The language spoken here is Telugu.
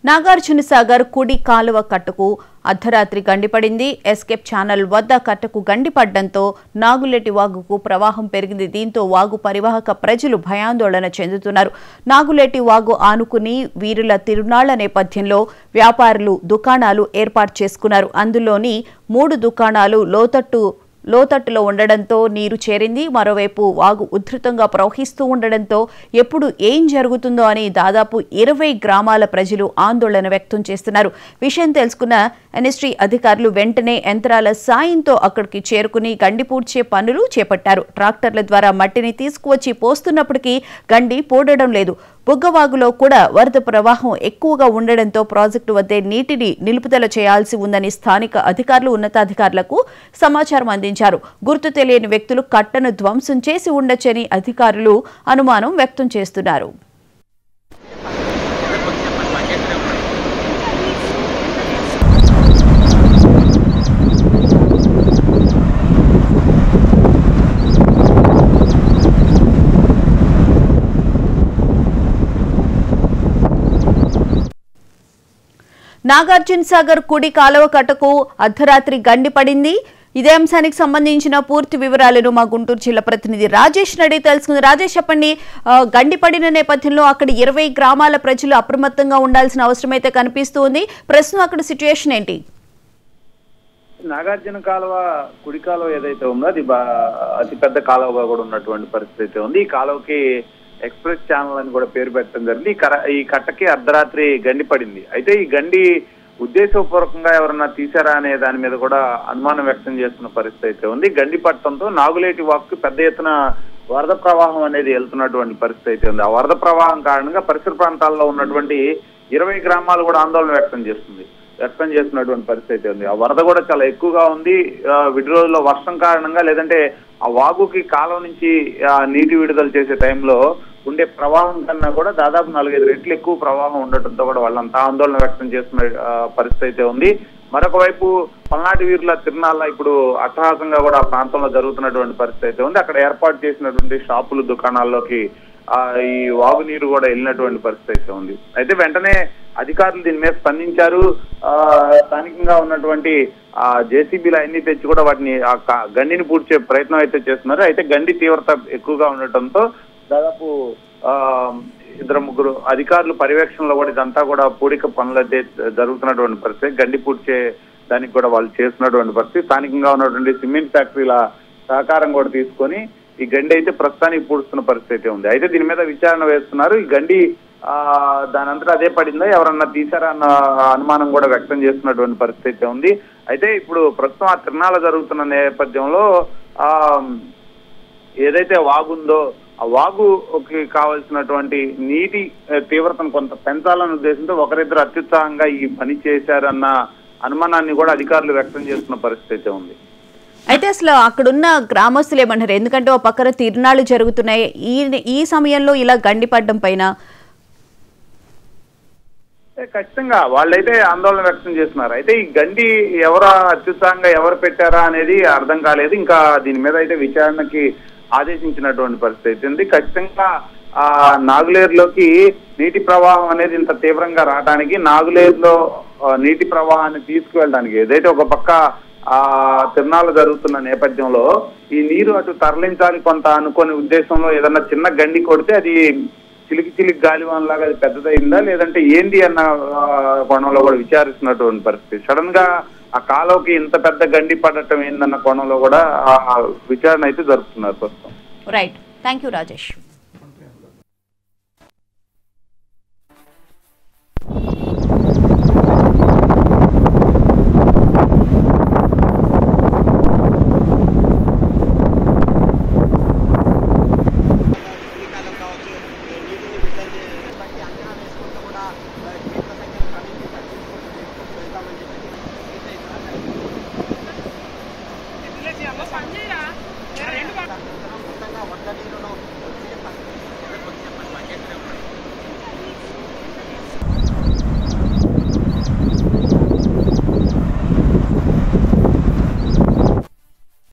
నాగార్జునసాగర్ కుడి కాలువ కట్టకు అర్ధరాత్రి గండిపడింది. ఎస్కేప్ ఛానల్ వద్ద కట్టకు గండిపడడంతో నాగులెట్టి వాగుకు ప్రవాహం పెరిగింది. దీంతో వాగు పరివాహక ప్రజలు భయాందోళన చెందుతున్నారు. నాగులెట్టి వాగు ఆనుకుని వీరుల తిరునాళ్ల నేపథ్యంలో వ్యాపారులు దుకాణాలు ఏర్పాటు చేసుకున్నారు. అందులోని 3 దుకాణాలు లోతట్టులో ఉండడంతో నీరు చేరింది. మరోవైపు వాగు ఉధృతంగా ప్రవహిస్తూ ఉండడంతో ఎప్పుడు ఏం జరుగుతుందో అని దాదాపు 20 గ్రామాల ప్రజలు ఆందోళన వ్యక్తం చేస్తున్నారు. విషయం తెలుసుకున్న ఎన్ఎస్టీ అధికారులు వెంటనే యంత్రాల సాయంతో అక్కడికి చేరుకుని గండి పూడ్చే పనులు చేపట్టారు. ట్రాక్టర్ల ద్వారా మట్టిని తీసుకువచ్చి పోస్తున్నప్పటికీ గండి పూడడం లేదు. బుగ్గవాగులో కూడా వరద ప్రవాహం ఎక్కువగా ఉండడంతో ప్రాజెక్టు వద్దే నీటిని నిలుపుదల చేయాల్సి ఉందని స్థానిక అధికారులు ఉన్నతాధికారులకు సమాచారం అందించారు. గుర్తు తెలియని వ్యక్తులు కట్టను ధ్వంసం చేసి ఉండొచ్చని అధికారులు అనుమానం వ్యక్తం చేస్తున్నారు. నాగార్జునసాగర్ కుడి కాలువ కట్టకు అర్ధరాత్రి గండిపడింది. ఇదే అంశానికి సంబంధించిన పూర్తి వివరాలను మా గుంటూరు జిల్లా ప్రతినిధి రాజేష్ నడి తెలుసుకుంది. రాజేష్, చెప్పండి, గండిపడిన నేపథ్యంలో అక్కడ 20 గ్రామాల ప్రజలు అప్రమత్తంగా ఉండాల్సిన అవసరం అయితే కనిపిస్తుంది. ప్రస్తుతం అక్కడ సిచ్యువేషన్ ఏంటి? నాగార్జున కాలువ కుడి కాలువ ఏదైతే ఉందో అది అతిపెద్ద కాలువగా కూడా ఉన్నటువంటి పరిస్థితి ఉంది. ఈ కాలువకి ఎక్స్ప్రెస్ ఛానల్ అని కూడా పేరు పెట్టడం జరిగింది. ఈ కట్టకి అర్ధరాత్రి గండి పడింది. అయితే ఈ గండి ఉద్దేశపూర్వకంగా ఎవరన్నా తీశారా అనే దాని మీద కూడా అనుమానం వ్యక్తం చేస్తున్న పరిస్థితి ఉంది. గండి పట్టడంతో నాగులేటి వాక్కు పెద్ద ఎత్తున వరద ప్రవాహం అనేది వెళ్తున్నటువంటి పరిస్థితి ఉంది. ఆ వరద ప్రవాహం కారణంగా పరిసర ప్రాంతాల్లో ఉన్నటువంటి 20 గ్రామాలు కూడా ఆందోళన వ్యక్తం చేస్తున్నటువంటి పరిస్థితి ఉంది. ఆ వరద కూడా చాలా ఎక్కువగా ఉంది. విడి రోజుల్లో వర్షం కారణంగా లేదంటే ఆ వాగుకి కాలం నుంచి నీటి విడుదల చేసే టైంలో ఉండే ప్రవాహం కన్నా కూడా దాదాపు 4-5 రెట్లు ఎక్కువ ప్రవాహం ఉండటంతో కూడా వాళ్ళంతా ఆందోళన వ్యక్తం చేస్తున్న పరిస్థితి ఉంది. మరొక వైపు పల్నాటి వీరుల తిరునాళ్ళ ఇప్పుడు అట్టహాసంగా కూడా ఆ ప్రాంతంలో జరుగుతున్నటువంటి పరిస్థితి ఉంది. అక్కడ ఏర్పాటు చేసినటువంటి షాపులు దుకాణాల్లోకి ఈ వాగునీరు కూడా వెళ్ళినటువంటి పరిస్థితి ఉంది. అయితే వెంటనే అధికారులు దీని మీద స్పందించారు. స్థానికంగా ఉన్నటువంటి జేసీబీలు అన్ని తెచ్చి కూడా వాటిని గండిని పూడ్చే ప్రయత్నం అయితే చేస్తున్నారు. అయితే గండి తీవ్రత ఎక్కువగా ఉండటంతో దాదాపు 2-3 అధికారులు పర్యవేక్షణలో కూడా ఇదంతా కూడా పూడిక పనులు అయితే జరుగుతున్నటువంటి పరిస్థితి. గండి పూడ్చే దానికి కూడా వాళ్ళు చేస్తున్నటువంటి పరిస్థితి. స్థానికంగా ఉన్నటువంటి సిమెంట్ ఫ్యాక్టరీల సహకారం కూడా తీసుకొని ఈ గండి అయితే ప్రస్తుతానికి పూడుస్తున్న పరిస్థితి ఉంది. అయితే దీని మీద విచారణ వేస్తున్నారు. ఈ గండి దాని అంతటా అదే పడిందా, ఎవరన్నా తీశారా అన్న అనుమానం కూడా వ్యక్తం చేస్తున్నటువంటి పరిస్థితి ఉంది. అయితే ఇప్పుడు ప్రస్తుతం ఆ తిరణాలు జరుగుతున్న నేపథ్యంలో ఏదైతే వాగుందో ఆ వాగుకి కావాల్సినటువంటి నీటి తీవ్రతను కొంత పెంచాలన్న ఉద్దేశంతో ఒకరిద్దరు అత్యుత్సాహంగా ఈ పని చేశారన్న అనుమానాన్ని కూడా అధికారులు వ్యక్తం చేస్తున్న పరిస్థితి ఉంది. అయితే అసలు అక్కడున్న గ్రామస్తులు ఏమంటారు? ఎందుకంటే ఒక పక్కన తిరునాళ్లు జరుగుతున్నాయి, ఈ సమయంలో ఇలా గండిపడ్డం పైన ఖచ్చితంగా వాళ్ళైతే ఆందోళన వ్యక్తం చేస్తున్నారు. అయితే ఈ గండి అత్యుత్సాహంగా ఎవరు పెట్టారా అనేది అర్థం కాలేదు. ఇంకా దీని మీద అయితే విచారణకి ఆదేశించినటువంటి పరిస్థితి ఉంది. ఖచ్చితంగా నాగులేరులోకి నీటి ప్రవాహం అనేది ఇంత తీవ్రంగా రావడానికి, నాగులేరులో నీటి ప్రవాహాన్ని తీసుకువెళ్ళడానికి ఏదైతే ఒక పక్క తిరణాలు జరుగుతున్న నేపథ్యంలో ఈ నీరు అటు తరలించాలి కొంత అనుకోని ఉద్దేశంలో ఏదన్నా చిన్న గండి కొడితే అది చిలికి గాలివానలాగా అది పెద్దదైందా లేదంటే ఏంది అన్న కోణంలో కూడా విచారిస్తున్నటువంటి పరిస్థితి. సడన్ గా ఆ కాలువకి ఇంత పెద్ద గండి పడటం ఏందన్న కోణంలో కూడా విచారణ అయితే జరుపుతున్నారు ప్రస్తుతం. Right, thank you Rajesh. మొత్తంగా వడ్డ నీరు